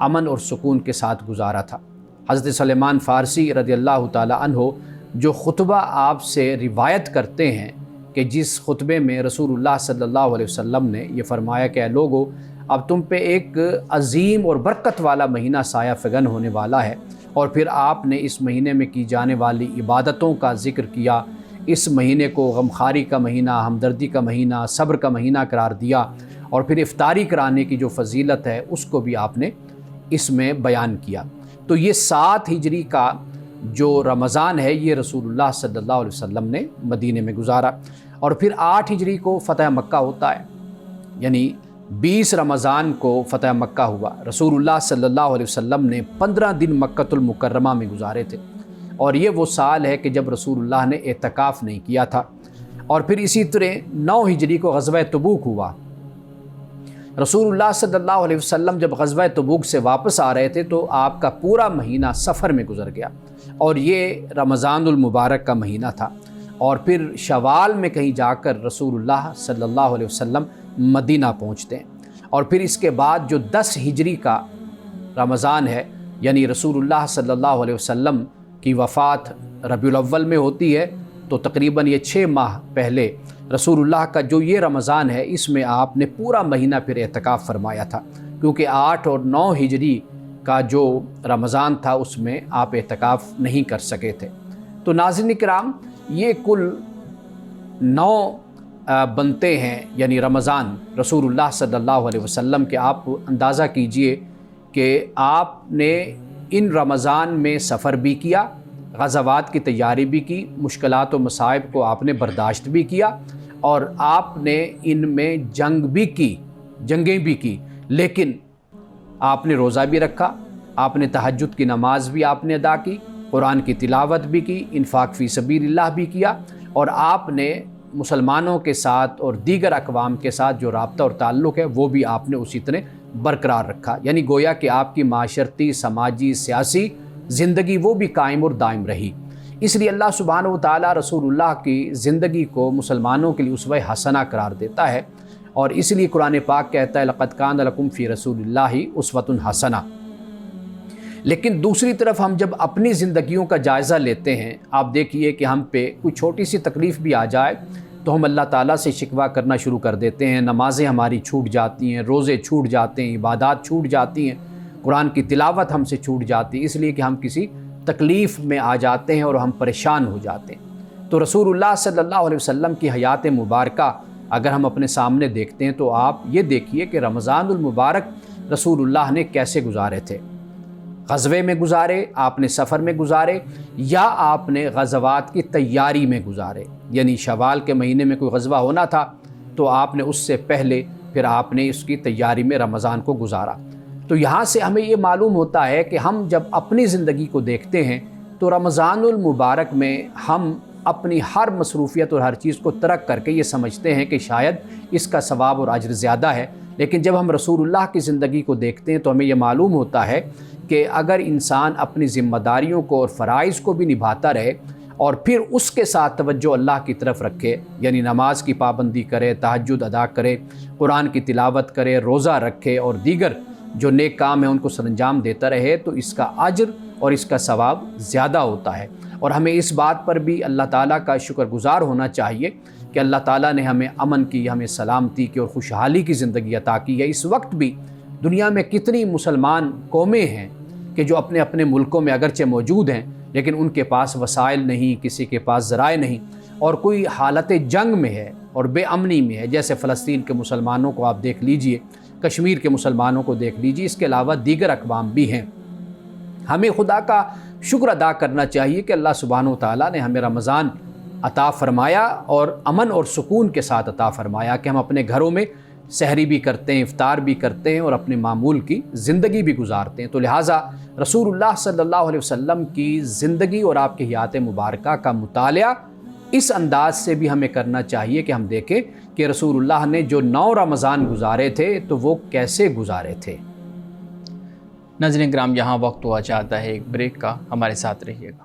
امن اور سکون کے ساتھ گزارا تھا۔ حضرت سلیمان فارسی رضی اللہ تعالی عنہ جو خطبہ آپ سے روایت کرتے ہیں کہ جس خطبے میں رسول اللہ صلی اللہ علیہ وسلم نے یہ فرمایا کہ اے لوگو، اب تم پہ ایک عظیم اور برکت والا مہینہ سایہ فگن ہونے والا ہے، اور پھر آپ نے اس مہینے میں کی جانے والی عبادتوں کا ذکر کیا۔ اس مہینے کو غمخواری کا مہینہ، ہمدردی کا مہینہ، صبر کا مہینہ قرار دیا، اور پھر افطاری کرانے کی جو فضیلت ہے اس کو بھی آپ نے اس میں بیان کیا۔ تو یہ 7 ہجری کا جو رمضان ہے یہ رسول اللہ صلی اللہ علیہ وسلم نے مدینے میں گزارا، اور پھر 8 ہجری کو فتح مکہ ہوتا ہے، یعنی 20 رمضان کو فتح مکہ ہوا۔ رسول اللہ صلی اللہ علیہ وسلم نے 15 دن مکۃ المکرمہ میں گزارے تھے، اور یہ وہ سال ہے کہ جب رسول اللہ نے اعتکاف نہیں کیا تھا۔ اور پھر اسی طرح 9 ہجری کو غزوہ تبوک ہوا۔ رسول اللہ صلی اللہ علیہ وسلم جب غزوہ تبوک سے واپس آ رہے تھے تو آپ کا پورا مہینہ سفر میں گزر گیا، اور یہ رمضان المبارک کا مہینہ تھا۔ اور پھر شوال میں کہیں جا کر رسول اللہ صلی اللہ علیہ وسلم مدینہ پہنچتے ہیں، اور پھر اس کے بعد جو 10 ہجری کا رمضان ہے، یعنی رسول اللہ صلی اللہ علیہ وسلم کی وفات ربیع الاول میں ہوتی ہے، تو تقریباً یہ 6 ماہ پہلے رسول اللہ کا جو یہ رمضان ہے اس میں آپ نے پورا مہینہ پھر اعتکاف فرمایا تھا، کیونکہ 8 اور 9 ہجری کا جو رمضان تھا اس میں آپ اعتکاف نہیں کر سکے تھے۔ تو ناظرین کرام، یہ کل 9 بنتے ہیں، یعنی رمضان رسول اللہ صلی اللہ علیہ وسلم کے۔ آپ اندازہ کیجئے کہ آپ نے ان رمضان میں سفر بھی کیا، غزوات کی تیاری بھی کی، مشکلات و مصائب کو آپ نے برداشت بھی کیا، اور آپ نے ان میں جنگیں بھی کی، لیکن آپ نے روزہ بھی رکھا، آپ نے تہجد کی نماز بھی آپ نے ادا کی، قرآن کی تلاوت بھی کی، انفاق فی سبیل اللہ بھی کیا، اور آپ نے مسلمانوں کے ساتھ اور دیگر اقوام کے ساتھ جو رابطہ اور تعلق ہے وہ بھی آپ نے اسی طرح برقرار رکھا، یعنی گویا کہ آپ کی معاشرتی، سماجی، سیاسی زندگی وہ بھی قائم اور دائم رہی۔ اس لیے اللہ سبحانہ و تعالیٰ رسول اللہ کی زندگی کو مسلمانوں کے لیے اسوہ حسنہ قرار دیتا ہے، اور اس لیے قرآن پاک کہتا ہے لَقَدْ كَانَ لَكُمْ فِي رَسُولِ اللَّهِ أُسْوَةٌ حَسَنَةٌ۔ لیکن دوسری طرف ہم جب اپنی زندگیوں کا جائزہ لیتے ہیں، آپ دیکھیے کہ ہم پہ کوئی چھوٹی سی تکلیف بھی آ جائے تو ہم اللہ تعالیٰ سے شکوہ کرنا شروع کر دیتے ہیں، نمازیں ہماری چھوٹ جاتی ہیں، روزے چھوٹ جاتے ہیں، عبادات چھوٹ جاتی ہیں، قرآن کی تلاوت ہم سے چھوٹ جاتی ہے، اس لیے کہ ہم کسی تکلیف میں آ جاتے ہیں اور ہم پریشان ہو جاتے ہیں۔ تو رسول اللہ صلی اللہ علیہ وسلم کی حیات مبارکہ اگر ہم اپنے سامنے دیکھتے ہیں تو آپ یہ دیکھیے کہ رمضان المبارک رسول اللہ نے کیسے گزارے تھے۔ غزوے میں گزارے، آپ نے سفر میں گزارے، یا آپ نے غزوات کی تیاری میں گزارے، یعنی شوال کے مہینے میں کوئی غزوہ ہونا تھا تو آپ نے اس سے پہلے پھر آپ نے اس کی تیاری میں رمضان کو گزارا۔ تو یہاں سے ہمیں یہ معلوم ہوتا ہے کہ ہم جب اپنی زندگی کو دیکھتے ہیں تو رمضان المبارک میں ہم اپنی ہر مصروفیت اور ہر چیز کو ترک کر کے یہ سمجھتے ہیں کہ شاید اس کا ثواب اور اجر زیادہ ہے، لیکن جب ہم رسول اللہ کی زندگی کو دیکھتے ہیں تو ہمیں یہ معلوم ہوتا ہے کہ اگر انسان اپنی ذمہ داریوں کو اور فرائض کو بھی نبھاتا رہے اور پھر اس کے ساتھ توجہ اللہ کی طرف رکھے، یعنی نماز کی پابندی کرے، تہجد ادا کرے، قرآن کی تلاوت کرے، روزہ رکھے اور دیگر جو نیک کام ہیں ان کو سر انجام دیتا رہے، تو اس کا اجر اور اس کا ثواب زیادہ ہوتا ہے۔ اور ہمیں اس بات پر بھی اللہ تعالیٰ کا شکر گزار ہونا چاہیے کہ اللہ تعالیٰ نے ہمیں امن کی، ہمیں سلامتی کی اور خوشحالی کی زندگی عطا کی ہے۔ اس وقت بھی دنیا میں کتنی مسلمان قومیں ہیں کہ جو اپنے اپنے ملکوں میں اگرچہ موجود ہیں لیکن ان کے پاس وسائل نہیں، کسی کے پاس ذرائع نہیں، اور کوئی حالت جنگ میں ہے اور بے امنی میں ہے، جیسے فلسطین کے مسلمانوں کو آپ دیکھ لیجئے، کشمیر کے مسلمانوں کو دیکھ لیجئے، اس کے علاوہ دیگر اقوام بھی ہیں۔ ہمیں خدا کا شکر ادا کرنا چاہیے کہ اللہ سبحانہ و تعالیٰ نے ہمیں رمضان عطا فرمایا اور امن اور سکون کے ساتھ عطا فرمایا کہ ہم اپنے گھروں میں سحری بھی کرتے ہیں، افطار بھی کرتے ہیں اور اپنے معمول کی زندگی بھی گزارتے ہیں۔ تو لہٰذا رسول اللہ صلی اللہ علیہ وسلم کی زندگی اور آپ کی حیات مبارکہ کا مطالعہ اس انداز سے بھی ہمیں کرنا چاہیے کہ ہم دیکھیں کہ رسول اللہ نے جو 9 رمضان گزارے تھے تو وہ کیسے گزارے تھے۔ ناظرین کرام، یہاں وقت ہوا چاہتا ہے ایک بریک کا، ہمارے ساتھ رہیے گا۔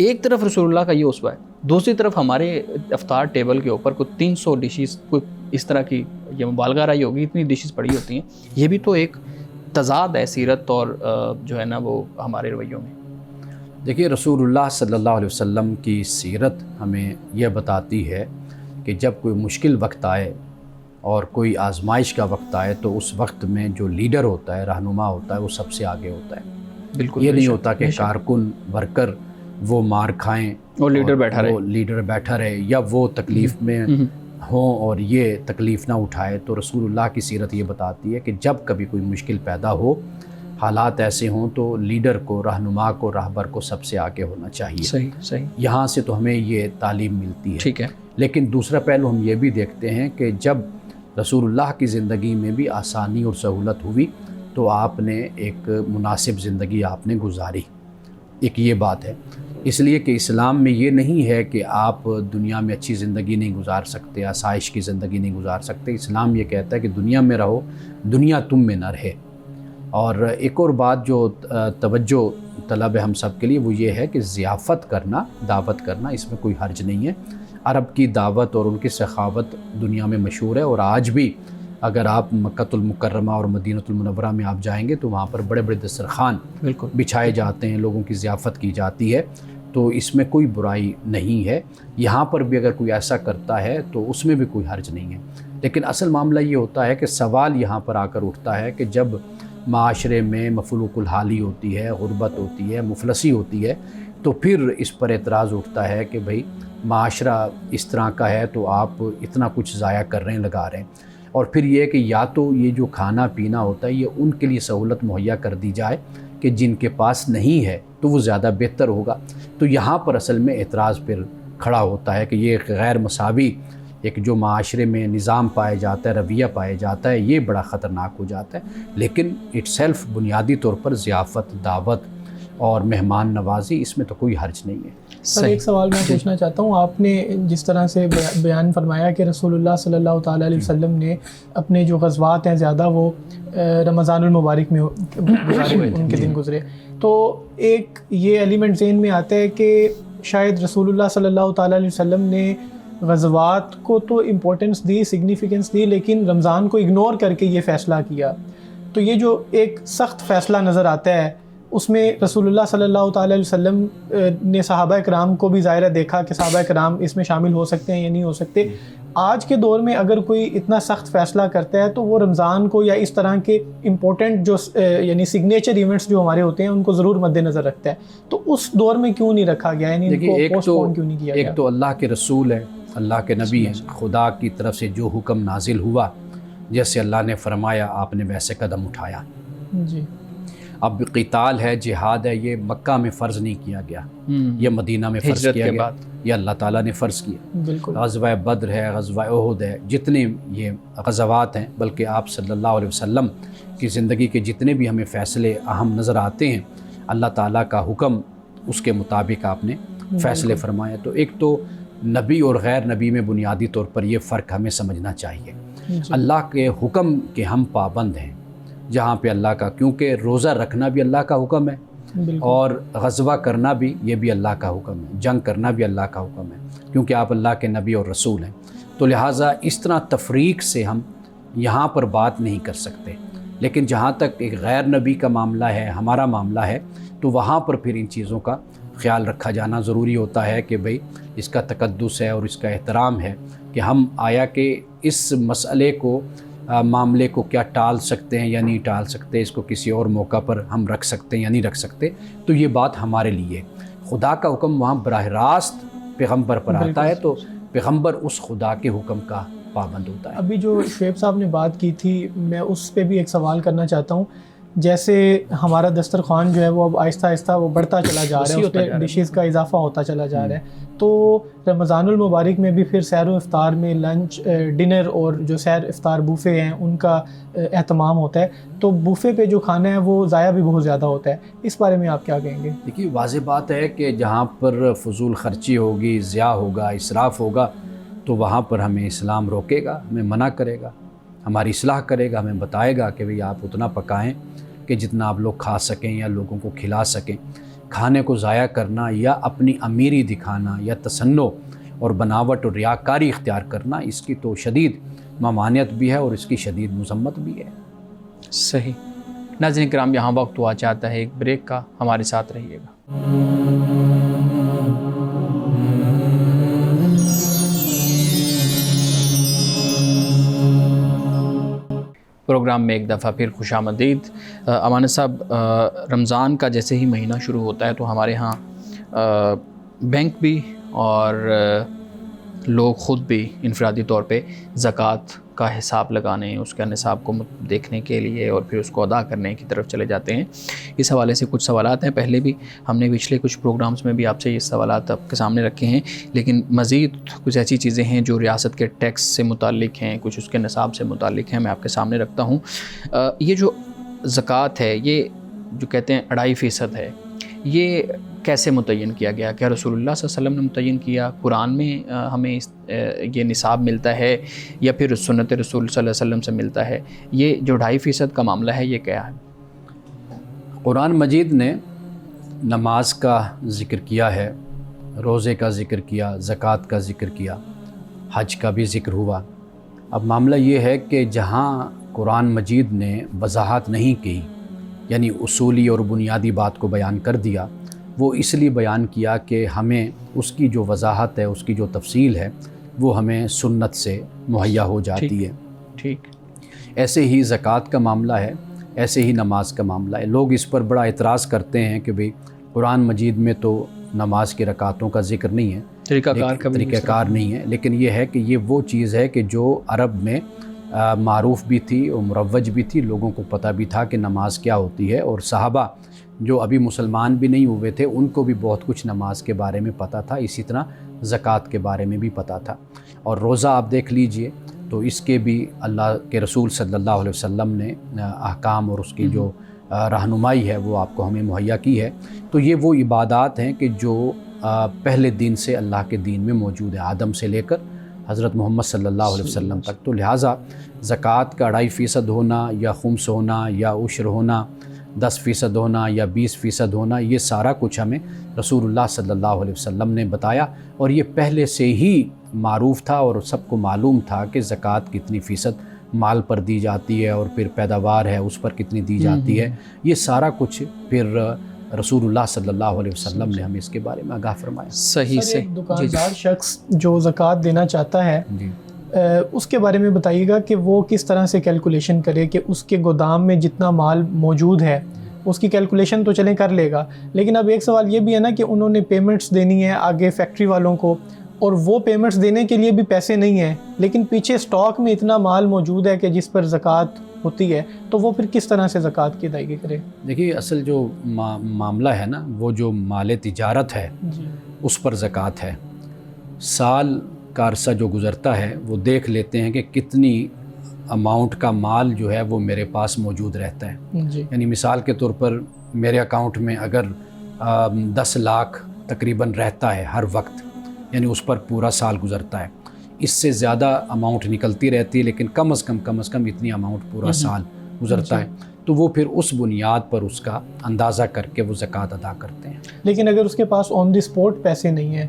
ایک طرف رسول اللہ کا یہ اسوہ ہے، دوسری طرف ہمارے افطار ٹیبل کے اوپر کوئی 300 ڈشز، کوئی اس طرح کی یہ مبالغہ رہی ہوگی، اتنی ڈشز پڑی ہوتی ہیں. یہ بھی تو ایک تضاد ہے سیرت اور جو ہے نا وہ ہمارے رویوں میں. دیکھیے رسول اللہ صلی اللہ علیہ وسلم کی سیرت ہمیں یہ بتاتی ہے کہ جب کوئی مشکل وقت آئے اور کوئی آزمائش کا وقت آئے تو اس وقت میں جو لیڈر ہوتا ہے، رہنما ہوتا ہے، وہ سب سے آگے ہوتا ہے. بالکل یہ نہیں ہوتا کہ کارکن ورکر وہ مار کھائیں اور لیڈر بیٹھا رہے یا وہ تکلیف میں ہوں اور یہ تکلیف نہ اٹھائے. تو رسول اللہ کی سیرت یہ بتاتی ہے کہ جب کبھی کوئی مشکل پیدا ہو، حالات ایسے ہوں، تو لیڈر کو، رہنما کو، راہبر کو سب سے آگے ہونا چاہیے. صحیح. یہاں سے تو ہمیں یہ تعلیم ملتی ہے. ٹھیک ہے. لیکن دوسرا پہلو ہم یہ بھی دیکھتے ہیں کہ جب رسول اللہ کی زندگی میں بھی آسانی اور سہولت ہوئی تو آپ نے ایک مناسب زندگی آپ نے گزاری. ایک یہ بات ہے، اس لیے کہ اسلام میں یہ نہیں ہے کہ آپ دنیا میں اچھی زندگی نہیں گزار سکتے، آسائش کی زندگی نہیں گزار سکتے. اسلام یہ کہتا ہے کہ دنیا میں رہو، دنیا تم میں نہ رہے. اور ایک اور بات جو توجہ طلب ہے ہم سب کے لیے، وہ یہ ہے کہ ضیافت کرنا، دعوت کرنا، اس میں کوئی حرج نہیں ہے. عرب کی دعوت اور ان کی سخاوت دنیا میں مشہور ہے، اور آج بھی اگر آپ مکۃ المکرمہ اور مدینہ المنورہ میں آپ جائیں گے تو وہاں پر بڑے بڑے دسترخوان بچھائے جاتے ہیں، لوگوں کی ضیافت کی جاتی ہے. تو اس میں کوئی برائی نہیں ہے. یہاں پر بھی اگر کوئی ایسا کرتا ہے تو اس میں بھی کوئی حرج نہیں ہے. لیکن اصل معاملہ یہ ہوتا ہے کہ سوال یہاں پر آ کر اٹھتا ہے کہ جب معاشرے میں مفلوق الحالی ہوتی ہے، غربت ہوتی ہے، مفلسی ہوتی ہے، تو پھر اس پر اعتراض اٹھتا ہے کہ بھئی معاشرہ اس طرح کا ہے تو آپ اتنا کچھ ضائع کر رہے ہیں، لگا رہے ہیں. اور پھر یہ کہ یا تو یہ جو کھانا پینا ہوتا ہے یہ ان کے لیے سہولت مہیا کر دی جائے کہ جن کے پاس نہیں ہے تو وہ زیادہ بہتر ہوگا. تو یہاں پر اصل میں اعتراض پھر کھڑا ہوتا ہے کہ یہ ایک غیر مساوی ایک جو معاشرے میں نظام پایا جاتا ہے، رویہ پایا جاتا ہے، یہ بڑا خطرناک ہو جاتا ہے. لیکن اٹ سیلف بنیادی طور پر ضیافت، دعوت اور مہمان نوازی، اس میں تو کوئی حرج نہیں ہے. سر ایک سوال میں پوچھنا چاہتا ہوں، آپ نے جس طرح سے بیان فرمایا کہ رسول اللہ صلی اللہ تعالیٰ علیہ وسلم نے اپنے جو غزوات ہیں زیادہ وہ رمضان المبارک میں گزارے، ان کے دن گزرے، تو ایک یہ ایلیمنٹ ذہن میں آتا ہے کہ شاید رسول اللہ صلی اللہ تعالیٰ علیہ وسلم نے غزوات کو تو امپورٹنس دی، سگنیفیکنس دی، لیکن رمضان کو اگنور کر کے یہ فیصلہ کیا. تو یہ جو ایک سخت فیصلہ نظر آتا ہے اس میں رسول اللہ صلی اللہ تعالیٰ علیہ وسلم نے صحابہ کرام کو بھی ظاہرہ دیکھا کہ صحابہ کرام اس میں شامل ہو سکتے ہیں یا نہیں ہو سکتے. آج کے دور میں اگر کوئی اتنا سخت فیصلہ کرتا ہے تو وہ رمضان کو یا اس طرح کے امپورٹنٹ جو یعنی سگنیچر ایونٹس جو ہمارے ہوتے ہیں ان کو ضرور مد نظر رکھتا ہے. تو اس دور میں کیوں نہیں رکھا گیا، یعنی ان کو پوسٹ پون کیوں نہیں کیا گیا؟ ایک تو اللہ کے رسول ہیں، اللہ کے نبی ہیں، خدا کی طرف سے جو حکم نازل ہوا جیسے اللہ نے فرمایا آپ نے ویسے قدم اٹھایا. جی. اب قتال ہے، جہاد ہے، یہ مکہ میں فرض نہیں کیا گیا، یہ مدینہ میں فرض کیا گیا، یہ اللہ تعالیٰ نے فرض کیا. بالکل. غزوہ بدر ہے، غزوہ احد ہے، جتنے یہ غزوات ہیں، بلکہ آپ صلی اللہ علیہ وسلم کی زندگی کے جتنے بھی ہمیں فیصلے اہم نظر آتے ہیں، اللہ تعالیٰ کا حکم اس کے مطابق آپ نے فیصلے فرمائے. تو ایک تو نبی اور غیر نبی میں بنیادی طور پر یہ فرق ہمیں سمجھنا چاہیے. اللہ کے حکم کے ہم پابند ہیں جہاں پہ اللہ کا، کیونکہ روزہ رکھنا بھی اللہ کا حکم ہے اور غزوہ کرنا بھی یہ بھی اللہ کا حکم ہے، جنگ کرنا بھی اللہ کا حکم ہے، کیونکہ آپ اللہ کے نبی اور رسول ہیں. تو لہٰذا اس طرح تفریق سے ہم یہاں پر بات نہیں کر سکتے. لیکن جہاں تک ایک غیر نبی کا معاملہ ہے، ہمارا معاملہ ہے، تو وہاں پر پھر ان چیزوں کا خیال رکھا جانا ضروری ہوتا ہے کہ بھئی اس کا تقدس ہے اور اس کا احترام ہے کہ ہم آیا کہ اس مسئلے کو، معاملے کو کیا ٹال سکتے ہیں یا نہیں ٹال سکتے، اس کو کسی اور موقع پر ہم رکھ سکتے ہیں یا نہیں رکھ سکتے. تو یہ بات ہمارے لیے، خدا کا حکم وہاں براہ راست پیغمبر پر آتا ہے تو پیغمبر اس خدا کے حکم کا پابند ہوتا ہے. ابھی جو شعیب صاحب نے بات کی تھی میں اس پہ بھی ایک سوال کرنا چاہتا ہوں. جیسے ہمارا دسترخوان جو ہے وہ اب آہستہ آہستہ وہ بڑھتا چلا جا رہا ہے، اس پہ ڈشز کا اضافہ ہوتا چلا جا رہا ہے. تو رمضان المبارک میں بھی پھر سحر و افطار میں لنچ، ڈنر اور جو سحر افطار بوفے ہیں ان کا اہتمام ہوتا ہے. تو بوفے پہ جو کھانا ہے وہ ضائع بھی بہت زیادہ ہوتا ہے. اس بارے میں آپ کیا کہیں گے؟ دیکھیے واضح بات ہے کہ جہاں پر فضول خرچی ہوگی، ضیاع ہوگا، اسراف ہوگا، تو وہاں پر ہمیں اسلام روکے گا، ہمیں منع کرے گا، ہماری اصلاح کرے گا، ہمیں بتائے گا کہ بھئی آپ اتنا پکائیں کہ جتنا آپ لوگ کھا سکیں یا لوگوں کو کھلا سکیں. کھانے کو ضائع کرنا یا اپنی امیری دکھانا یا تصنع اور بناوٹ اور ریاکاری اختیار کرنا، اس کی تو شدید ممانعت بھی ہے اور اس کی شدید مذمت بھی ہے۔ صحیح۔ ناظرین کرام، یہاں وقت ہوا چاہتا ہے ایک بریک کا، ہمارے ساتھ رہیے گا۔ پروگرام میں ایک دفعہ پھر خوش آمدید۔ امانت صاحب، رمضان کا جیسے ہی مہینہ شروع ہوتا ہے تو ہمارے ہاں بینک بھی اور لوگ خود بھی انفرادی طور پہ زکوٰۃ کا حساب لگانے، اس کا نصاب کو دیکھنے کے لیے اور پھر اس کو ادا کرنے کی طرف چلے جاتے ہیں۔ اس حوالے سے کچھ سوالات ہیں، پہلے بھی ہم نے پچھلے کچھ پروگرامز میں بھی آپ سے یہ سوالات آپ کے سامنے رکھے ہیں، لیکن مزید کچھ ایسی چیزیں ہیں جو ریاست کے ٹیکس سے متعلق ہیں، کچھ اس کے نصاب سے متعلق ہیں، میں آپ کے سامنے رکھتا ہوں۔ یہ جو زکوٰۃ ہے، یہ جو کہتے ہیں 2.5% ہے، یہ کیسے متعین کیا گیا؟ کیا رسول اللہ صلی اللہ علیہ وسلم نے متعین کیا؟ قرآن میں ہمیں یہ نصاب ملتا ہے یا پھر سنت رسول صلی اللہ علیہ وسلم سے ملتا ہے؟ یہ جو 2.5% کا معاملہ ہے، یہ کیا ہے؟ قرآن مجید نے نماز کا ذکر کیا ہے، روزے کا ذکر کیا، زکوٰۃ کا ذکر کیا، حج کا بھی ذکر ہوا۔ اب معاملہ یہ ہے کہ جہاں قرآن مجید نے وضاحت نہیں کی، یعنی اصولی اور بنیادی بات کو بیان کر دیا، وہ اس لیے بیان کیا کہ ہمیں اس کی جو وضاحت ہے، اس کی جو تفصیل ہے، وہ ہمیں سنت سے مہیا ہو جاتی ہے۔ ٹھیک۔ ایسے ہی زکوٰۃ کا معاملہ ہے، ایسے ہی نماز کا معاملہ ہے۔ لوگ اس پر بڑا اعتراض کرتے ہیں کہ بھئی قرآن مجید میں تو نماز کی رکعتوں کا ذکر نہیں ہے، طریقہ کار نہیں ہے، لیکن یہ ہے کہ یہ وہ چیز ہے کہ جو عرب میں معروف بھی تھی اور مروج بھی تھی، لوگوں کو پتہ بھی تھا کہ نماز کیا ہوتی ہے، اور صحابہ جو ابھی مسلمان بھی نہیں ہوئے تھے ان کو بھی بہت کچھ نماز کے بارے میں پتہ تھا، اسی طرح زکوٰۃ کے بارے میں بھی پتہ تھا۔ اور روزہ آپ دیکھ لیجئے تو اس کے بھی اللہ کے رسول صلی اللہ علیہ وسلم نے احکام اور اس کی جو رہنمائی ہے وہ آپ کو ہمیں مہیا کی ہے۔ تو یہ وہ عبادات ہیں کہ جو پہلے دن سے اللہ کے دین میں موجود ہے، آدم سے لے کر حضرت محمد صلی اللہ علیہ وسلم تک۔ تو لہٰذا زکوٰۃ کا 2.5% ہونا یا خمس ہونا یا عشر ہونا، 10% ہونا یا 20% ہونا، یہ سارا کچھ ہمیں رسول اللہ صلی اللہ علیہ وسلم نے بتایا، اور یہ پہلے سے ہی معروف تھا اور سب کو معلوم تھا کہ زکوٰۃ کتنی فیصد مال پر دی جاتی ہے اور پھر پیداوار ہے اس پر کتنی دی جاتی ہے۔ یہ سارا کچھ پھر رسول اللہ صلی اللہ علیہ وسلم نے ہمیں اس کے بارے میں آگاہ فرمایا۔ صحیح سے دکاندار شخص جو زکوٰۃ دینا چاہتا ہے، اس کے بارے میں بتائیے گا کہ وہ کس طرح سے کیلکولیشن کرے کہ اس کے گودام میں جتنا مال موجود ہے اس کی کیلکولیشن تو چلیں کر لے گا، لیکن اب ایک سوال یہ بھی ہے نا کہ انہوں نے پیمنٹس دینی ہے آگے فیکٹری والوں کو، اور وہ پیمنٹس دینے کے لیے بھی پیسے نہیں ہیں، لیکن پیچھے سٹاک میں اتنا مال موجود ہے کہ جس پر زکوٰۃ ہوتی ہے، تو وہ پھر کس طرح سے زکوٰۃ کی ادائیگی کرے؟ دیکھیے، اصل جو معاملہ ہے نا، وہ جو مال تجارت ہے اس پر زکوٰۃ ہے۔ سال کا عرصہ جو گزرتا ہے وہ دیکھ لیتے ہیں کہ کتنی اماؤنٹ کا مال جو ہے وہ میرے پاس موجود رہتا ہے۔ یعنی مثال کے طور پر میرے اکاؤنٹ میں اگر 10 لاکھ تقریباً رہتا ہے ہر وقت، یعنی اس پر پورا سال گزرتا ہے، اس سے زیادہ اماؤنٹ نکلتی رہتی ہے، لیکن کم از کم اتنی اماؤنٹ پورا سال گزرتا ہے، تو وہ پھر اس بنیاد پر اس کا اندازہ کر کے وہ زکوٰۃ ادا کرتے ہیں۔ لیکن اگر اس کے پاس آن دی اسپاٹ پیسے نہیں ہیں،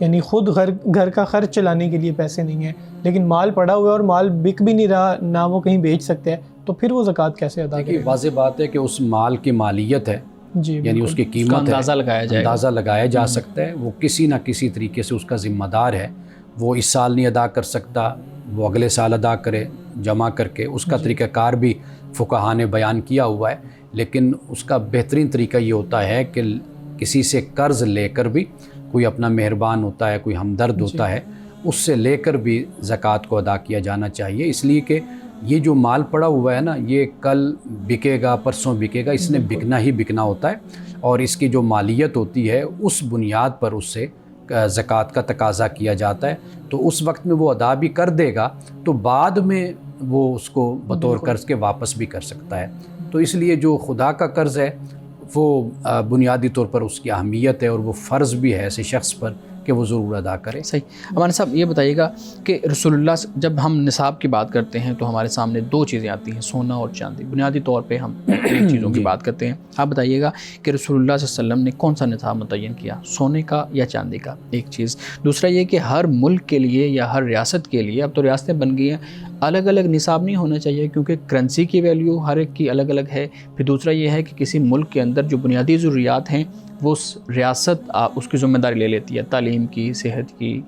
یعنی خود گھر کا خرچ چلانے کے لیے پیسے نہیں ہیں، لیکن مال پڑا ہوا ہے اور مال بک بھی نہیں رہا، نہ وہ کہیں بیچ سکتے ہیں، تو پھر وہ زکوٰۃ کیسے ادا کرے؟ واضح بات ہے کہ اس مال کی مالیت ہے، یعنی اس کی قیمت ہے، اندازہ لگایا جا سکتا ہے۔ وہ کسی نہ کسی طریقے سے اس کا ذمہ دار ہے، وہ اس سال نہیں ادا کر سکتا، وہ اگلے سال ادا کرے جمع کر کے۔ اس کا طریقہ کار بھی فقہاء نے بیان کیا ہوا ہے، لیکن اس کا بہترین طریقہ یہ ہوتا ہے کہ کسی سے قرض لے کر بھی، کوئی اپنا مہربان ہوتا ہے، کوئی ہمدرد ہوتا ہے، اس سے لے کر بھی زکوٰۃ کو ادا کیا جانا چاہیے، اس لیے کہ یہ جو مال پڑا ہوا ہے نا، یہ کل بکے گا، پرسوں بکے گا، اس نے بکنا ہی بکنا ہوتا ہے، اور اس کی جو مالیت ہوتی ہے اس بنیاد پر اس سے زکوٰۃ کا تقاضا کیا جاتا ہے۔ تو اس وقت میں وہ ادا بھی کر دے گا تو بعد میں وہ اس کو بطور قرض کے واپس بھی کر سکتا ہے۔ تو اس لیے جو خدا کا قرض ہے وہ بنیادی طور پر اس کی اہمیت ہے، اور وہ فرض بھی ہے ایسے شخص پر کہ وہ ضرور ادا کریں۔ صحیح۔ امان صاحب یہ بتائیے گا کہ رسول اللہ جب ہم نصاب کی بات کرتے ہیں تو ہمارے سامنے دو چیزیں آتی ہیں، سونا اور چاندی، بنیادی طور پہ ہم ان چیزوں کی بات کرتے ہیں۔ آپ بتائیے گا کہ رسول اللہ صلی اللہ علیہ وسلم نے کون سا نصاب متعین کیا، سونے کا یا چاندی کا؟ ایک چیز۔ دوسرا یہ کہ ہر ملک کے لیے یا ہر ریاست کے لیے، اب تو ریاستیں بن گئی ہیں، الگ الگ نصاب نہیں ہونا چاہیے، کیونکہ کرنسی کی ویلیو ہر ایک کی الگ الگ ہے۔ پھر دوسرا یہ ہے کہ کسی ملک کے اندر جو بنیادی ضروریات ہیں وہ ریاست اس کی ذمہ داری لے لیتی ہے، تعلیم کی، صحت کی،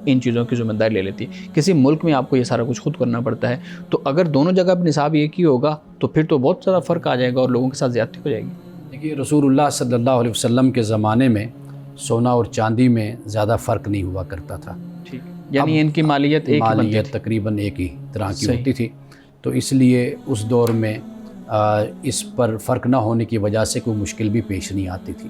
ان چیزوں کی ذمہ داری لے لیتی ہے۔ کسی ملک میں آپ کو یہ سارا کچھ خود کرنا پڑتا ہے، تو اگر دونوں جگہ پہ نصاب ایک ہی ہوگا تو پھر تو بہت زیادہ فرق آ جائے گا اور لوگوں کے ساتھ زیادتی ہو جائے گی۔ دیکھیے رسول اللہ صلی اللہ علیہ وسلم کے زمانے میں سونا اور چاندی میں زیادہ فرق نہیں ہوا کرتا تھا، یعنی ان کی مالیت ایک ہی بنتی تھی، تقریباً ایک ہی طرح کی ہوتی تھی، تو اس لیے اس دور میں اس پر فرق نہ ہونے کی وجہ سے کوئی مشکل بھی پیش نہیں آتی تھی۔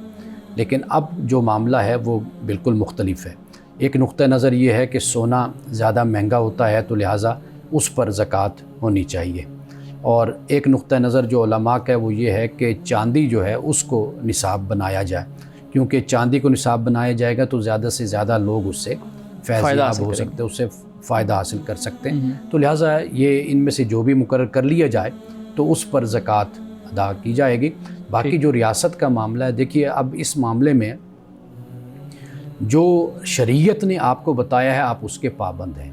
لیکن اب جو معاملہ ہے وہ بالکل مختلف ہے۔ ایک نقطہ نظر یہ ہے کہ سونا زیادہ مہنگا ہوتا ہے تو لہٰذا اس پر زکوٰۃ ہونی چاہیے، اور ایک نقطہ نظر جو علماء کا ہے وہ یہ ہے کہ چاندی جو ہے اس کو نصاب بنایا جائے، کیونکہ چاندی کو نصاب بنایا جائے گا تو زیادہ سے زیادہ لوگ اس سے فیض یاب ہو سکتے ہیں، اس سے فائدہ حاصل کر سکتے ہیں، تو لہٰذا یہ ان میں سے جو بھی مقرر کر لیا جائے تو اس پر زکوٰۃ ادا کی جائے گی۔ باقی جو ریاست کا معاملہ ہے، دیکھیے اب اس معاملے میں جو شریعت نے آپ کو بتایا ہے آپ اس کے پابند ہیں،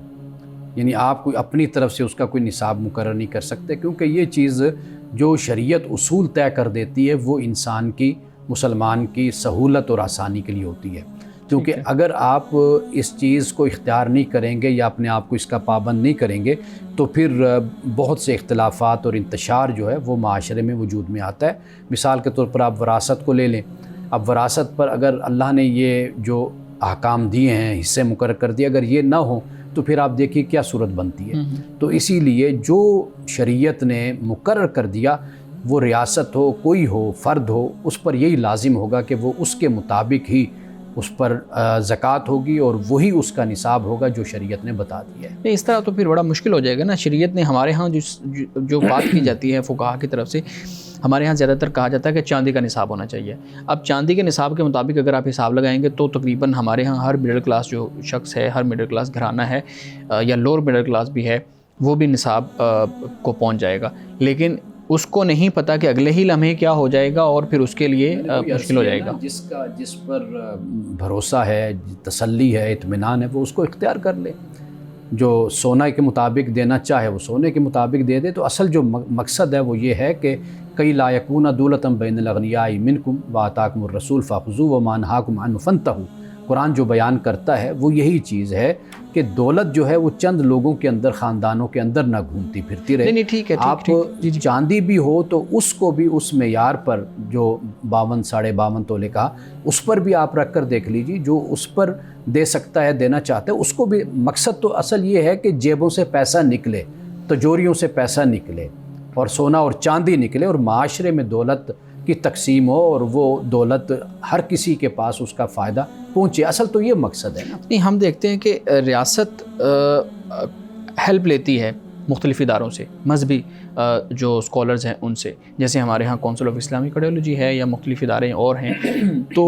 یعنی آپ کوئی اپنی طرف سے اس کا کوئی نصاب مقرر نہیں کر سکتے، کیونکہ یہ چیز جو شریعت اصول طے کر دیتی ہے وہ انسان کی، مسلمان کی سہولت اور آسانی کے لیے ہوتی ہے، کیونکہ اگر آپ اس چیز کو اختیار نہیں کریں گے یا اپنے آپ کو اس کا پابند نہیں کریں گے تو پھر بہت سے اختلافات اور انتشار جو ہے وہ معاشرے میں وجود میں آتا ہے۔ مثال کے طور پر آپ وراثت کو لے لیں، اب وراثت پر اگر اللہ نے یہ جو احکام دیے ہیں، حصے مقرر کر دیے، اگر یہ نہ ہوں تو پھر آپ دیکھیے کیا صورت بنتی ہے۔ تو اسی لیے جو شریعت نے مقرر کر دیا، وہ ریاست ہو، کوئی ہو، فرد ہو، اس پر یہی لازم ہوگا کہ وہ اس کے مطابق ہی اس پر زکوٰۃ ہوگی اور وہی اس کا نصاب ہوگا جو شریعت نے بتا دیا ہے۔ نہیں، اس طرح تو پھر بڑا مشکل ہو جائے گا نا۔ شریعت نے ہمارے ہاں جو بات کی جاتی ہے فقہا کی طرف سے، ہمارے ہاں زیادہ تر کہا جاتا ہے کہ چاندی کا نصاب ہونا چاہیے۔ اب چاندی کے نصاب کے مطابق اگر آپ حساب لگائیں گے تو تقریباً ہمارے ہاں ہر مڈل کلاس جو شخص ہے، ہر مڈل کلاس گھرانہ ہے یا لوور مڈل کلاس بھی ہے، وہ بھی نصاب کو پہنچ جائے گا، لیکن اس کو نہیں پتہ کہ اگلے ہی لمحے کیا ہو جائے گا اور پھر اس کے لیے مشکل ہو جائے گا۔ جس پر بھروسہ ہے، تسلی ہے، اطمینان ہے، وہ اس کو اختیار کر لے۔ جو سونا کے مطابق دینا چاہے وہ سونے کے مطابق دے دے۔ تو اصل جو مقصد ہے وہ یہ ہے کہ کئی لا یکون دولتم بین الاغنیاء منکم وآتاکم الرسول فخذوہ وما نہاکم عنہ فانتہوا۔ قرآن جو بیان کرتا ہے وہ یہی چیز ہے کہ دولت جو ہے وہ چند لوگوں کے اندر، خاندانوں کے اندر نہ گھومتی پھرتی رہے۔ نہیں ٹھیک ہے، آپ چاندی بھی ہو تو اس کو بھی اس معیار پر جو 52 ساڑھے 52 تولے کا اس پر بھی آپ رکھ کر دیکھ لیجیے، جو اس پر دے سکتا ہے، دینا چاہتا ہے اس کو بھی۔ مقصد تو اصل یہ ہے کہ جیبوں سے پیسہ نکلے، تجوریوں سے پیسہ نکلے اور سونا اور چاندی نکلے اور معاشرے میں دولت کی تقسیم ہو اور وہ دولت ہر کسی کے پاس اس کا فائدہ پہنچے۔ اصل تو یہ مقصد ہے نا۔ نہیں، ہم دیکھتے ہیں کہ ریاست ہیلپ لیتی ہے مختلف اداروں سے، مذہبی جو اسکالرز ہیں ان سے، جیسے ہمارے ہاں کونسل آف اسلامک آئیڈیالوجی ہے یا مختلف ادارے اور ہیں، تو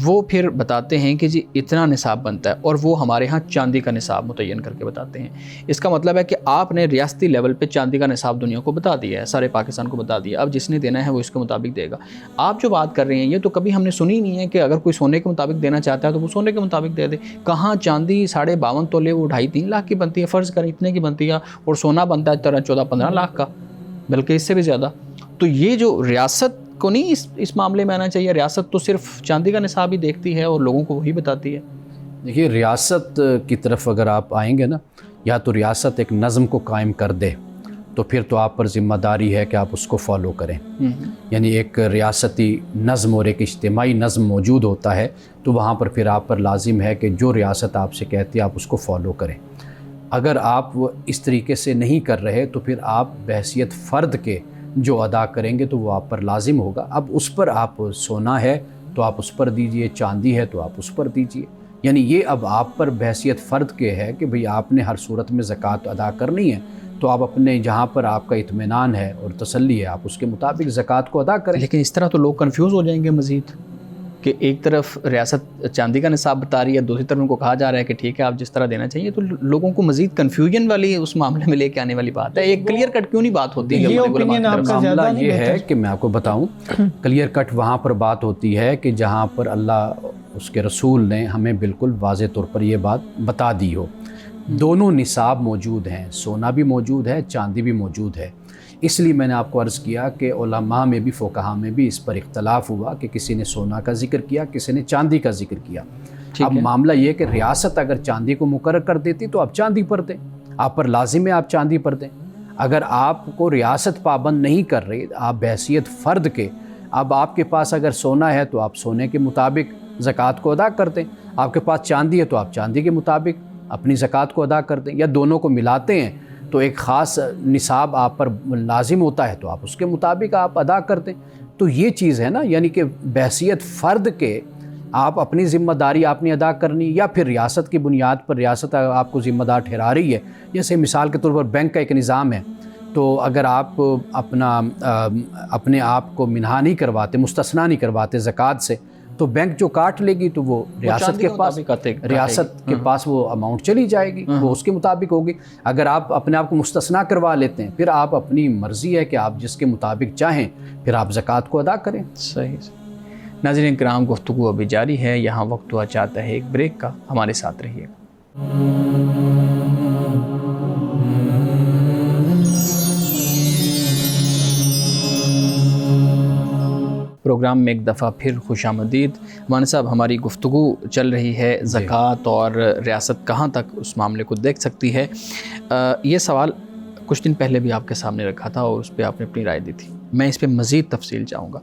وہ پھر بتاتے ہیں کہ جی اتنا نصاب بنتا ہے، اور وہ ہمارے ہاں چاندی کا نصاب متعین کر کے بتاتے ہیں۔ اس کا مطلب ہے کہ آپ نے ریاستی لیول پہ چاندی کا نصاب دنیا کو بتا دیا ہے، سارے پاکستان کو بتا دیا، اب جس نے دینا ہے وہ اس کے مطابق دے گا۔ آپ جو بات کر رہے ہیں یہ تو کبھی ہم نے سنی نہیں ہے کہ اگر کوئی سونے کے مطابق دینا چاہتا ہے تو وہ سونے کے مطابق دے دے۔ کہاں چاندی 52.5 تولے وہ 2.5-3 لاکھ کی بنتی ہے، فرض کریں اتنے کی بنتی ہے، اور سونا بنتا ہے 14-15 لاکھ کا، بلکہ اس سے بھی زیادہ۔ تو یہ جو ریاست کو نہیں اس معاملے میں آنا چاہیے، ریاست تو صرف چاندی کا نصاب ہی دیکھتی ہے اور لوگوں کو وہی بتاتی ہے۔ دیکھیے ریاست کی طرف اگر آپ آئیں گے نا، یا تو ریاست ایک نظم کو قائم کر دے تو پھر تو آپ پر ذمہ داری ہے کہ آپ اس کو فالو کریں، یعنی ایک ریاستی نظم اور ایک اجتماعی نظم موجود ہوتا ہے تو وہاں پر پھر آپ پر لازم ہے کہ جو ریاست آپ سے کہتی ہے آپ اس کو فالو کریں۔ اگر آپ اس طریقے سے نہیں کر رہے تو پھر آپ بحیثیت فرد کے جو ادا کریں گے تو وہ آپ پر لازم ہوگا۔ اب اس پر آپ سونا ہے تو آپ اس پر دیجئے، چاندی ہے تو آپ اس پر دیجئے، یعنی یہ اب آپ پر بحیثیت فرد کے ہے کہ بھئی آپ نے ہر صورت میں زکوٰۃ ادا کرنی ہے، تو آپ اپنے جہاں پر آپ کا اطمینان ہے اور تسلی ہے آپ اس کے مطابق زکوٰۃ کو ادا کریں۔ لیکن اس طرح تو لوگ کنفیوز ہو جائیں گے مزید۔ کہ ایک طرف ریاست چاندی کا نصاب بتا رہی ہے, دوسری طرف ان کو کہا جا رہا ہے کہ ٹھیک ہے آپ جس طرح دینا چاہیے, تو لوگوں کو مزید کنفیوژن والی اس معاملے میں لے کے آنے والی بات ہے. ایک کلیئر کٹ کیوں نہیں بات ہوتی ہے؟ یہ اوپینین آپ کا زیادہ معاملہ نہیں یہ ہے بہتر؟ کہ میں آپ کو بتاؤں, کلیئر کٹ وہاں پر بات ہوتی ہے کہ جہاں پر اللہ اس کے رسول نے ہمیں بالکل واضح طور پر یہ بات بتا دی ہو. دونوں نصاب موجود ہیں, سونا بھی موجود ہے, چاندی بھی موجود ہے. اس لیے میں نے آپ کو عرض کیا کہ علماء میں بھی, فقہاء میں بھی اس پر اختلاف ہوا کہ کسی نے سونا کا ذکر کیا, کسی نے چاندی کا ذکر کیا. اب معاملہ یہ کہ ریاست اگر چاندی کو مقرر کر دیتی تو آپ چاندی پر دیں, آپ پر لازم ہے آپ چاندی پر دیں. اگر آپ کو ریاست پابند نہیں کر رہی, آپ بحیثیت فرد کے, اب آپ کے پاس اگر سونا ہے تو آپ سونے کے مطابق زکوٰۃ کو ادا کر دیں, آپ کے پاس چاندی ہے تو آپ چاندی کے مطابق اپنی زکوٰۃ کو ادا کر دیں, یا دونوں کو ملاتے ہیں تو ایک خاص نصاب آپ پر لازم ہوتا ہے تو آپ اس کے مطابق آپ ادا کر دیں. تو یہ چیز ہے نا, یعنی کہ بحیثیت فرد کے آپ اپنی ذمہ داری آپ نے ادا کرنی, یا پھر ریاست کی بنیاد پر ریاست آپ کو ذمہ دار ٹھہرا رہی ہے. جیسے مثال کے طور پر بینک کا ایک نظام ہے, تو اگر آپ اپنے آپ کو منہا نہیں کرواتے, مستثنیٰ نہیں کرواتے زکوٰۃ سے, تو بینک جو کاٹ لے گی تو وہ ریاست کے پاس وہ اماؤنٹ چلی جائے گی, وہ اس کے مطابق ہوگی. اگر آپ اپنے آپ کو مستثنیٰ کروا لیتے ہیں, پھر آپ اپنی مرضی ہے کہ آپ جس کے مطابق چاہیں پھر آپ زکوٰۃ کو ادا کریں. صحیح. ناظرین کرام, گفتگو ابھی جاری ہے, یہاں وقت ہوا چاہتا ہے ایک بریک کا, ہمارے ساتھ رہیے گا. پروگرام میں ایک دفعہ پھر خوش آمدید. مولانا صاحب, ہماری گفتگو چل رہی ہے زکوٰۃ اور ریاست کہاں تک اس معاملے کو دیکھ سکتی ہے. یہ سوال کچھ دن پہلے بھی آپ کے سامنے رکھا تھا اور اس پہ آپ نے اپنی رائے دی تھی. میں اس پہ مزید تفصیل چاہوں گا.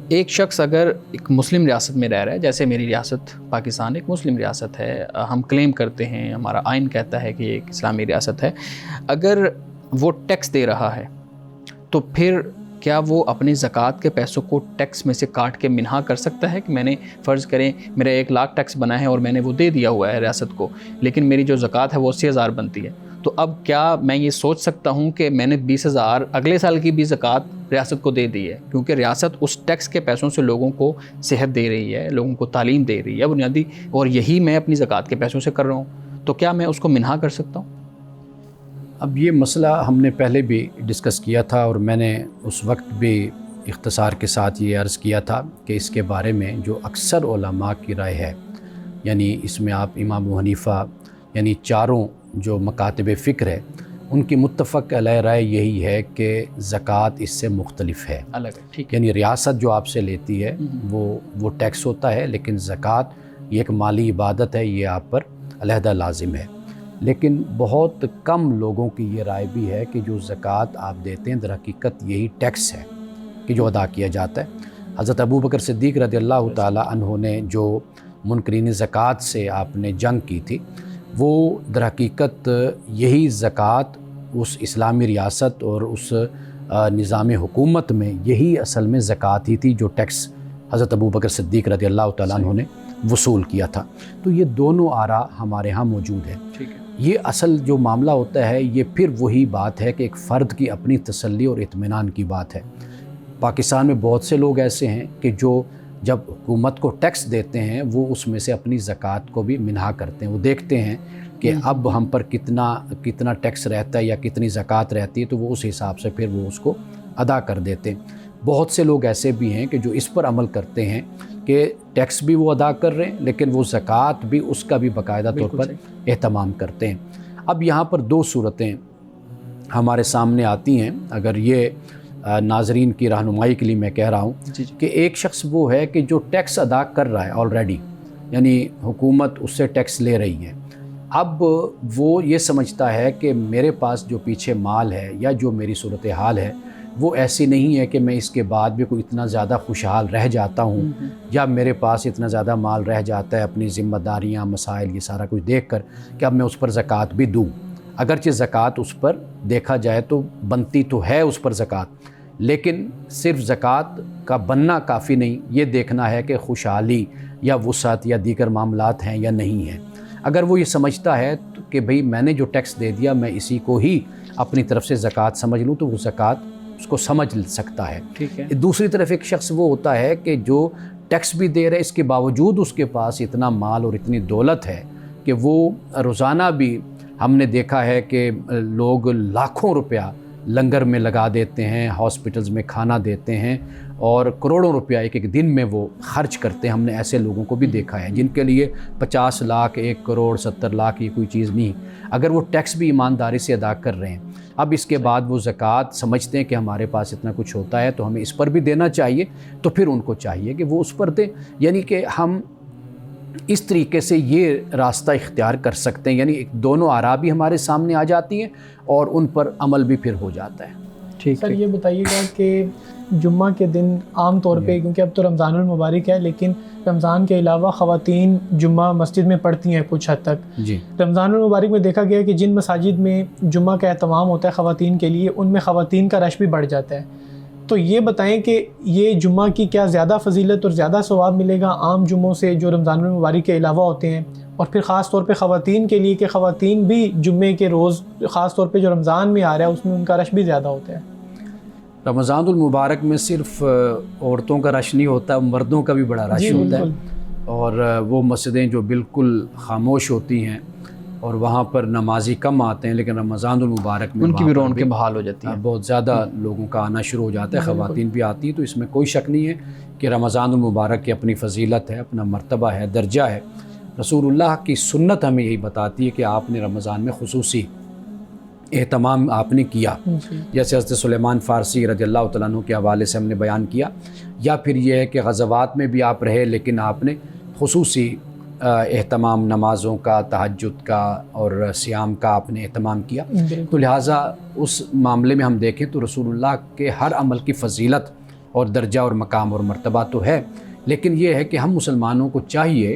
ایک شخص اگر ایک مسلم ریاست میں رہ رہا ہے, جیسے میری ریاست پاکستان ایک مسلم ریاست ہے, ہم کلیم کرتے ہیں, ہمارا آئین کہتا ہے کہ یہ ایک اسلامی ریاست ہے, اگر وہ ٹیکس دے رہا ہے تو پھر کیا وہ اپنی زکوٰۃ کے پیسوں کو ٹیکس میں سے کاٹ کے منہا کر سکتا ہے کہ میں نے فرض کریں میرا 1 لاکھ ٹیکس بنا ہے اور میں نے وہ دے دیا ہوا ہے ریاست کو, لیکن میری جو زکوٰۃ ہے وہ 80,000 بنتی ہے, تو اب کیا میں یہ سوچ سکتا ہوں کہ میں نے 20,000 اگلے سال کی بھی زکوٰۃ ریاست کو دے دی ہے, کیونکہ ریاست اس ٹیکس کے پیسوں سے لوگوں کو صحت دے رہی ہے, لوگوں کو تعلیم دے رہی ہے بنیادی, اور یہی میں اپنی زکوٰۃ کے پیسوں سے کر رہا ہوں, تو کیا میں اس کو منہا کر سکتا ہوں؟ اب یہ مسئلہ ہم نے پہلے بھی ڈسکس کیا تھا, اور میں نے اس وقت بھی اختصار کے ساتھ یہ عرض کیا تھا کہ اس کے بارے میں جو اکثر علماء کی رائے ہے, یعنی اس میں آپ امام ابو حنیفہ, یعنی چاروں جو مکاتب فکر ہے, ان کی متفق علیہ رائے یہی ہے کہ زکوٰۃ اس سے مختلف ہے, الگ ہے. ٹھیک. یعنی ریاست جو آپ سے لیتی ہے وہ ٹیکس ہوتا ہے, لیکن زکوٰۃ یہ ایک مالی عبادت ہے, یہ آپ پر علیحدہ لازم ہے. لیکن بہت کم لوگوں کی یہ رائے بھی ہے کہ جو زکوٰۃ آپ دیتے ہیں در حقیقت یہی ٹیکس ہے کہ جو ادا کیا جاتا ہے. حضرت ابوبکر صدیق رضی اللہ تعالی عنہ نے جو منکرین زکوٰۃ سے آپ نے جنگ کی تھی, وہ در حقیقت یہی زکوٰۃ اس اسلامی ریاست اور اس نظام حکومت میں یہی اصل میں زکوٰۃ ہی تھی جو ٹیکس حضرت ابوبکر صدیق رضی اللہ تعالیٰ عنہ نے وصول کیا تھا. تو یہ دونوں آراء ہمارے ہاں موجود ہیں. یہ اصل جو معاملہ ہوتا ہے یہ پھر وہی بات ہے کہ ایک فرد کی اپنی تسلی اور اطمینان کی بات ہے. پاکستان میں بہت سے لوگ ایسے ہیں کہ جو جب حکومت کو ٹیکس دیتے ہیں وہ اس میں سے اپنی زکوٰۃ کو بھی منہا کرتے ہیں. وہ دیکھتے ہیں کہ اب ہم پر کتنا ٹیکس رہتا ہے یا کتنی زکوٰۃ رہتی ہے, تو وہ اس حساب سے پھر وہ اس کو ادا کر دیتے ہیں. بہت سے لوگ ایسے بھی ہیں کہ جو اس پر عمل کرتے ہیں کہ ٹیکس بھی وہ ادا کر رہے ہیں, لیکن وہ زکوٰۃ بھی اس کا بھی باقاعدہ طور پر اہتمام کرتے ہیں. اب یہاں پر 2 صورتیں ہمارے سامنے آتی ہیں. اگر یہ ناظرین کی رہنمائی کے لیے میں کہہ رہا ہوں کہ ایک شخص وہ ہے کہ جو ٹیکس ادا کر رہا ہے آلریڈی, یعنی حکومت اس سے ٹیکس لے رہی ہے. اب وہ یہ سمجھتا ہے کہ میرے پاس جو پیچھے مال ہے یا جو میری صورتحال ہے وہ ایسی نہیں ہے کہ میں اس کے بعد بھی کوئی اتنا زیادہ خوشحال رہ جاتا ہوں, یا میرے پاس اتنا زیادہ مال رہ جاتا ہے اپنی ذمہ داریاں, مسائل, یہ سارا کچھ دیکھ کر کہ اب میں اس پر زکوٰۃ بھی دوں. اگرچہ زکوٰۃ اس پر دیکھا جائے تو بنتی تو ہے اس پر زکوٰۃ, لیکن صرف زکوٰۃ کا بننا کافی نہیں, یہ دیکھنا ہے کہ خوشحالی یا وسعت یا دیگر معاملات ہیں یا نہیں ہیں. اگر وہ یہ سمجھتا ہے کہ بھئی میں نے جو ٹیکس دے دیا میں اسی کو ہی اپنی طرف سے زکوٰۃ سمجھ لوں, تو وہ زکوٰۃ اس کو سمجھ سکتا ہے. ٹھیک ہے. دوسری طرف ایک شخص وہ ہوتا ہے کہ جو ٹیکس بھی دے رہے، اس کے باوجود اس کے پاس اتنا مال اور اتنی دولت ہے کہ وہ روزانہ بھی ہم نے دیکھا ہے کہ لوگ لاکھوں روپیہ لنگر میں لگا دیتے ہیں، ہاسپٹلز میں کھانا دیتے ہیں اور کروڑوں روپیہ ایک ایک دن میں وہ خرچ کرتے ہیں۔ ہم نے ایسے لوگوں کو بھی دیکھا ہے جن کے لیے 50 لاکھ، 1 کروڑ، 70 لاکھ یہ کوئی چیز نہیں، اگر وہ ٹیکس بھی ایمانداری سے ادا کر رہے ہیں۔ اب اس کے بعد وہ زکوٰۃ سمجھتے ہیں کہ ہمارے پاس اتنا کچھ ہوتا ہے تو ہمیں اس پر بھی دینا چاہیے، تو پھر ان کو چاہیے کہ وہ اس پر دیں۔ یعنی کہ ہم اس طریقے سے یہ راستہ اختیار کر سکتے ہیں، یعنی دونوں آراء بھی ہمارے سامنے آ جاتی ہیں اور ان پر عمل بھی پھر ہو جاتا ہے۔ ٹھیک سر، یہ بتائیے گا کہ جمعہ کے دن عام طور پہ، کیونکہ اب تو رمضان المبارک ہے، لیکن رمضان کے علاوہ خواتین جمعہ مسجد میں پڑھتی ہیں کچھ حد تک۔ جی، رمضان المبارک میں دیکھا گیا ہے کہ جن مساجد میں جمعہ کا اہتمام ہوتا ہے خواتین کے لیے، ان میں خواتین کا رش بھی بڑھ جاتا ہے۔ تو یہ بتائیں کہ یہ جمعہ کی کیا زیادہ فضیلت اور زیادہ ثواب ملے گا عام جمعوں سے جو رمضان المبارک کے علاوہ ہوتے ہیں، اور پھر خاص طور پہ خواتین کے لیے کہ خواتین بھی جمعے کے روز خاص طور پہ جو رمضان میں آ رہا ہے اس میں ان کا رش بھی زیادہ ہوتا ہے؟ رمضان المبارک میں صرف عورتوں کا رش نہیں ہوتا، مردوں کا بھی بڑا رش ہوتا ہے، اور وہ مسجدیں جو بالکل خاموش ہوتی ہیں اور وہاں پر نمازی کم آتے ہیں، لیکن رمضان المبارک میں ان کی بھی رونقیں بحال ہو جاتی ہیں، بہت زیادہ لوگوں کا آنا شروع ہو جاتا ہے، خواتین بھی آتی ہیں۔ تو اس میں کوئی شک نہیں ہے کہ رمضان المبارک کی اپنی فضیلت ہے، اپنا مرتبہ ہے، درجہ ہے۔ رسول اللہ کی سنت ہمیں یہی بتاتی ہے کہ آپ نے رمضان میں خصوصی اہتمام آپ نے کیا، جیسے حضرت سلیمان فارسی رضی اللہ تعالیٰ عنہ کے حوالے سے ہم نے بیان کیا، یا پھر یہ ہے کہ غزوات میں بھی آپ رہے لیکن آپ نے خصوصی اہتمام نمازوں کا، تہجد کا اور صیام کا آپ نے اہتمام کیا۔ تو لہٰذا اس معاملے میں ہم دیکھیں تو رسول اللہ کے ہر عمل کی فضیلت اور درجہ اور مقام اور مرتبہ تو ہے، لیکن یہ ہے کہ ہم مسلمانوں کو چاہیے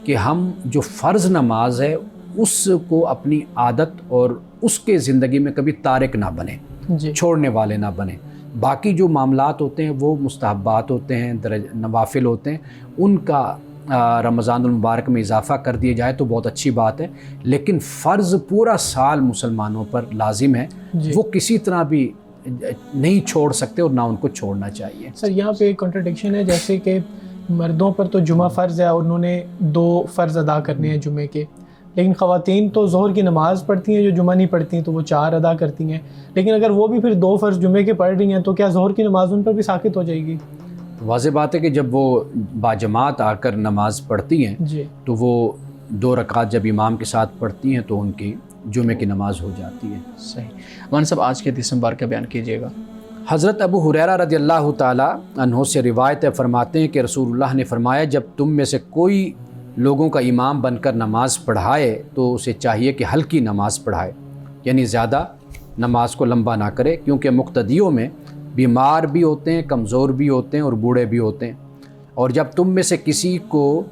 کہ ہم جو فرض نماز ہے اس کو اپنی عادت اور اس کے زندگی میں کبھی تارک نہ بنے، چھوڑنے والے نہ بنے۔ باقی جو معاملات ہوتے ہیں وہ مستحبات ہوتے ہیں، نوافل ہوتے ہیں، ان کا رمضان المبارک میں اضافہ کر دیا جائے تو بہت اچھی بات ہے، لیکن فرض پورا سال مسلمانوں پر لازم ہے، وہ کسی طرح بھی نہیں چھوڑ سکتے اور نہ ان کو چھوڑنا چاہیے۔ سر یہاں پہ ایک کنٹرڈکشن ہے، جیسے کہ مردوں پر تو جمعہ فرض ہے اور انہوں نے 2 فرض ادا کرنے ہیں جمعے کے، لیکن خواتین تو ظہر کی نماز پڑھتی ہیں جو جمعہ نہیں پڑھتی تو وہ 4 ادا کرتی ہیں، لیکن اگر وہ بھی پھر 2 فرض جمعے کے پڑھ رہی ہیں تو کیا ظہر کی نماز ان پر بھی ساقط ہو جائے گی؟ واضح بات ہے کہ جب وہ باجماعت آ کر نماز پڑھتی ہیں تو وہ 2 رکعت جب امام کے ساتھ پڑھتی ہیں تو ان کی جمعے کی نماز ہو جاتی ہے۔ صحیح۔ مولانا صاحب آج کے حدیث مبارکہ بیان کیجیے گا۔ حضرت ابو ہریرہ رضی اللہ تعالیٰ عنہ سے روایت ہے، فرماتے ہیں کہ رسول اللہ نے فرمایا جب تم میں سے کوئی لوگوں کا امام بن کر نماز پڑھائے تو اسے چاہیے کہ ہلکی نماز پڑھائے، یعنی زیادہ نماز کو لمبا نہ کرے، کیونکہ مقتدیوں میں بیمار بھی ہوتے ہیں، کمزور بھی ہوتے ہیں اور بوڑھے بھی ہوتے ہیں، اور جب تم میں سے کسی کو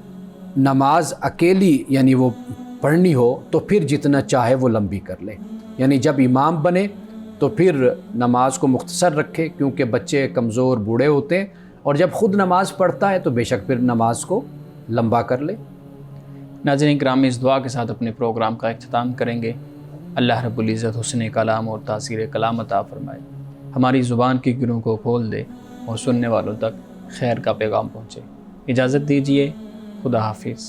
نماز اکیلی یعنی وہ پڑھنی ہو تو پھر جتنا چاہے وہ لمبی کر لے، یعنی جب امام بنے تو پھر نماز کو مختصر رکھے، کیونکہ بچے کمزور بوڑھے ہوتے ہیں، اور جب خود نماز پڑھتا ہے تو بے شک پھر نماز کو لمبا کر لے۔ ناظرین کرام، اس دعا کے ساتھ اپنے پروگرام کا اختتام کریں گے۔ اللہ رب العزت حسن کلام اور تاثیر کلام عطا فرمائے، ہماری زبان کی گروں کو کھول دے اور سننے والوں تک خیر کا پیغام پہنچے۔ اجازت دیجیے، خدا حافظ۔